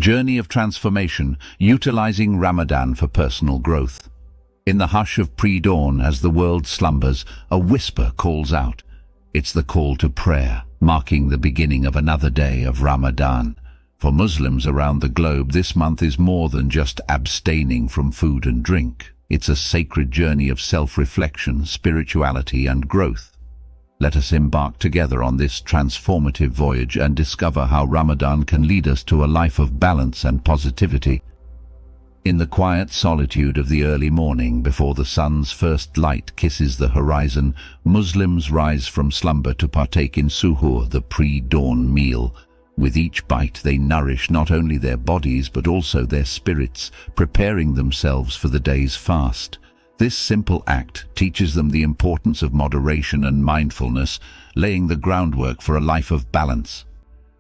Journey of transformation, utilizing Ramadan for personal growth. In the hush of pre-dawn, as the world slumbers, a whisper calls out. It's the call to prayer, marking the beginning of another day of Ramadan. For Muslims around the globe, this month is more than just abstaining from food and drink. It's a sacred journey of self-reflection, spirituality, and growth. Let us embark together on this transformative voyage and discover how Ramadan can lead us to a life of balance and positivity. In the quiet solitude of the early morning, before the sun's first light kisses the horizon, Muslims rise from slumber to partake in suhoor, the pre-dawn meal. With each bite, they nourish not only their bodies but also their spirits, preparing themselves for the day's fast. This simple act teaches them the importance of moderation and mindfulness, laying the groundwork for a life of balance.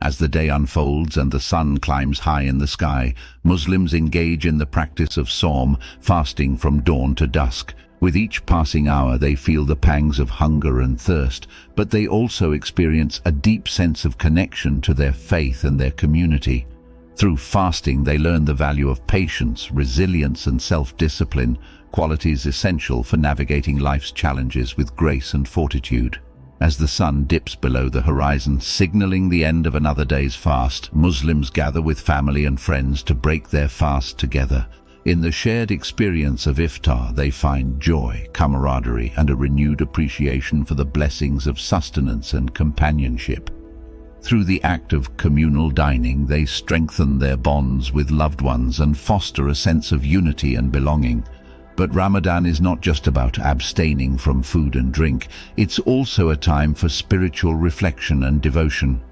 As the day unfolds and the sun climbs high in the sky, Muslims engage in the practice of Sawm, fasting from dawn to dusk. With each passing hour, they feel the pangs of hunger and thirst, but they also experience a deep sense of connection to their faith and their community. Through fasting, they learn the value of patience, resilience, and self-discipline, qualities essential for navigating life's challenges with grace and fortitude. As the sun dips below the horizon, signaling the end of another day's fast, Muslims gather with family and friends to break their fast together. In the shared experience of iftar, they find joy, camaraderie, and a renewed appreciation for the blessings of sustenance and companionship. Through the act of communal dining, they strengthen their bonds with loved ones and foster a sense of unity and belonging. But Ramadan is not just about abstaining from food and drink, it's also a time for spiritual reflection and devotion.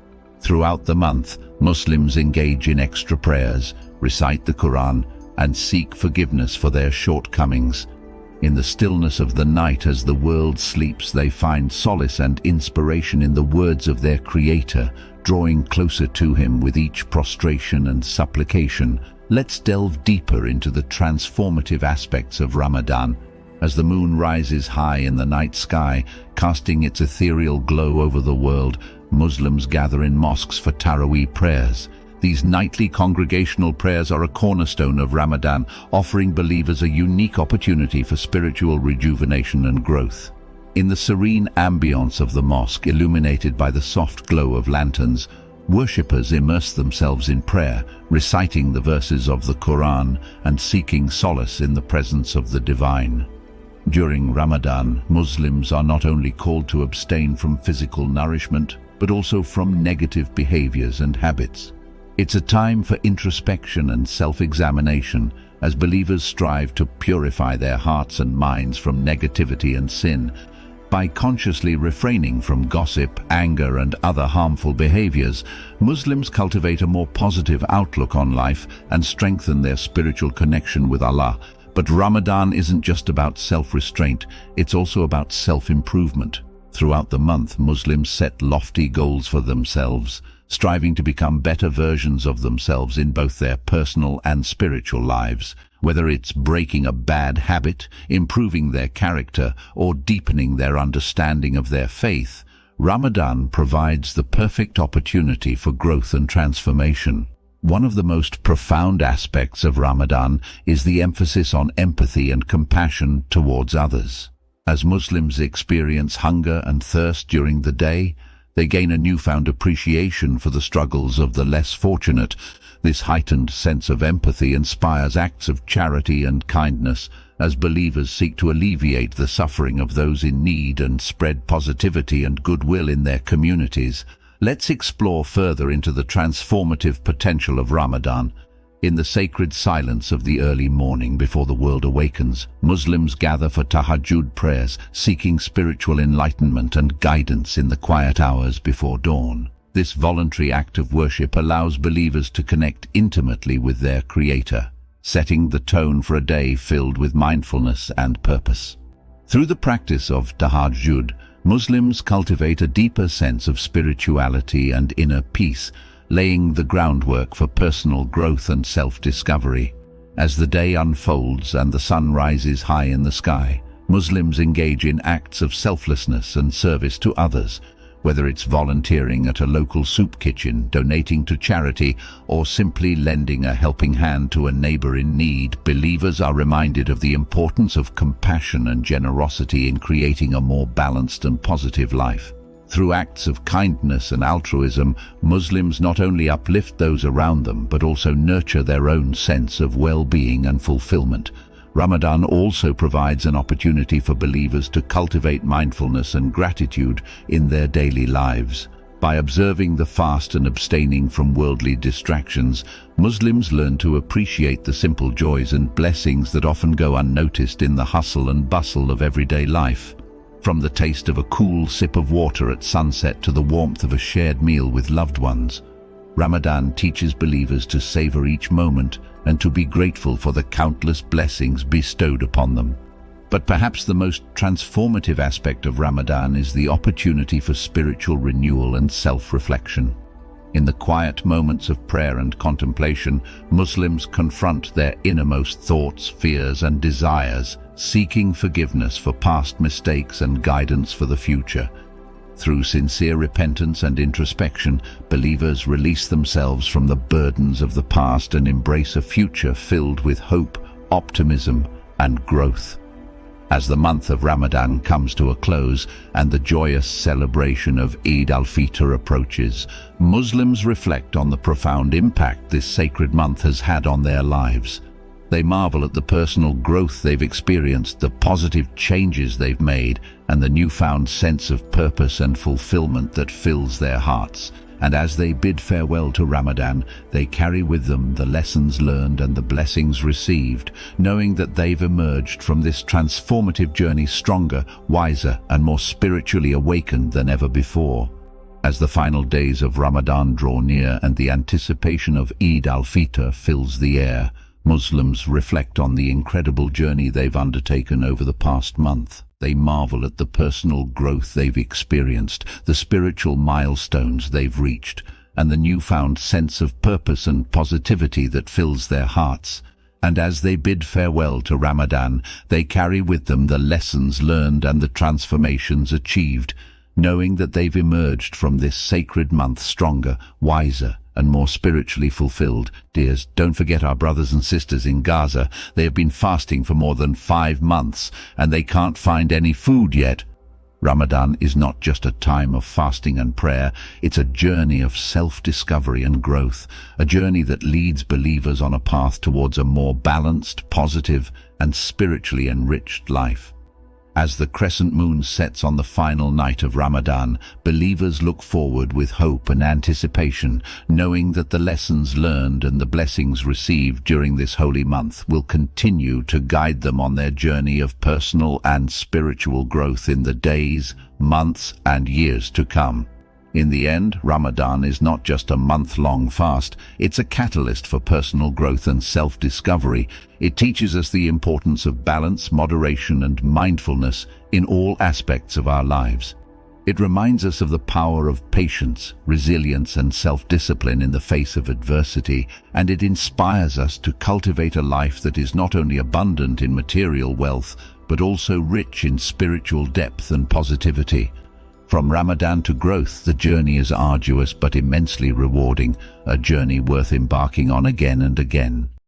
Throughout the month, Muslims engage in extra prayers, recite the Quran, and seek forgiveness for their shortcomings. In the stillness of the night, as the world sleeps, they find solace and inspiration in the words of their Creator, drawing closer to Him with each prostration and supplication. Let's delve deeper into the transformative aspects of Ramadan. As the moon rises high in the night sky, casting its ethereal glow over the world, Muslims gather in mosques for Taraweeh prayers. These nightly congregational prayers are a cornerstone of Ramadan, offering believers a unique opportunity for spiritual rejuvenation and growth. In the serene ambience of the mosque, illuminated by the soft glow of lanterns, worshippers immerse themselves in prayer, reciting the verses of the Quran and seeking solace in the presence of the divine. During Ramadan, Muslims are not only called to abstain from physical nourishment, but also from negative behaviors and habits. It's a time for introspection and self-examination, as believers strive to purify their hearts and minds from negativity and sin. By consciously refraining from gossip, anger, and other harmful behaviors, Muslims cultivate a more positive outlook on life and strengthen their spiritual connection with Allah. But Ramadan isn't just about self-restraint, it's also about self-improvement. Throughout the month, Muslims set lofty goals for themselves, striving to become better versions of themselves in both their personal and spiritual lives. Whether it's breaking a bad habit, improving their character, or deepening their understanding of their faith, Ramadan provides the perfect opportunity for growth and transformation. One of the most profound aspects of Ramadan is the emphasis on empathy and compassion towards others. As Muslims experience hunger and thirst during the day, they gain a newfound appreciation for the struggles of the less fortunate. This heightened sense of empathy inspires acts of charity and kindness as believers seek to alleviate the suffering of those in need and spread positivity and goodwill in their communities. Let's explore further into the transformative potential of Ramadan. In the sacred silence of the early morning before the world awakens, Muslims gather for tahajjud prayers, seeking spiritual enlightenment and guidance in the quiet hours before dawn. This voluntary act of worship allows believers to connect intimately with their Creator, setting the tone for a day filled with mindfulness and purpose. Through the practice of tahajjud, Muslims cultivate a deeper sense of spirituality and inner peace, laying the groundwork for personal growth and self-discovery. As the day unfolds and the sun rises high in the sky, Muslims engage in acts of selflessness and service to others. Whether it's volunteering at a local soup kitchen, donating to charity, or simply lending a helping hand to a neighbor in need, believers are reminded of the importance of compassion and generosity in creating a more balanced and positive life. Through acts of kindness and altruism, Muslims not only uplift those around them, but also nurture their own sense of well-being and fulfillment. Ramadan also provides an opportunity for believers to cultivate mindfulness and gratitude in their daily lives. By observing the fast and abstaining from worldly distractions, Muslims learn to appreciate the simple joys and blessings that often go unnoticed in the hustle and bustle of everyday life. From the taste of a cool sip of water at sunset to the warmth of a shared meal with loved ones, Ramadan teaches believers to savor each moment and to be grateful for the countless blessings bestowed upon them. But perhaps the most transformative aspect of Ramadan is the opportunity for spiritual renewal and self-reflection. In the quiet moments of prayer and contemplation, Muslims confront their innermost thoughts, fears, and desires, seeking forgiveness for past mistakes and guidance for the future. Through sincere repentance and introspection, believers release themselves from the burdens of the past and embrace a future filled with hope, optimism, and growth. As the month of Ramadan comes to a close and the joyous celebration of Eid al-Fitr approaches, Muslims reflect on the profound impact this sacred month has had on their lives. They marvel at the personal growth they've experienced, the positive changes they've made, and the newfound sense of purpose and fulfillment that fills their hearts. And as they bid farewell to Ramadan, they carry with them the lessons learned and the blessings received, knowing that they've emerged from this transformative journey stronger, wiser, and more spiritually awakened than ever before. As the final days of Ramadan draw near and the anticipation of Eid al-Fitr fills the air, Muslims reflect on the incredible journey they've undertaken over the past month. They marvel at the personal growth they've experienced, the spiritual milestones they've reached, and the newfound sense of purpose and positivity that fills their hearts. And as they bid farewell to Ramadan, they carry with them the lessons learned and the transformations achieved, knowing that they've emerged from this sacred month stronger, wiser, and more spiritually fulfilled. Dears, don't forget our brothers and sisters in Gaza. They have been fasting for more than 5 months, and they can't find any food yet. Ramadan is not just a time of fasting and prayer, it's a journey of self-discovery and growth, a journey that leads believers on a path towards a more balanced, positive, and spiritually enriched life. As the crescent moon sets on the final night of Ramadan, believers look forward with hope and anticipation, knowing that the lessons learned and the blessings received during this holy month will continue to guide them on their journey of personal and spiritual growth in the days, months, and years to come. In the end, Ramadan is not just a month-long fast, it's a catalyst for personal growth and self-discovery. It teaches us the importance of balance, moderation, and mindfulness in all aspects of our lives. It reminds us of the power of patience, resilience, and self-discipline in the face of adversity, and it inspires us to cultivate a life that is not only abundant in material wealth, but also rich in spiritual depth and positivity. From Ramadan to growth, the journey is arduous but immensely rewarding, a journey worth embarking on again and again.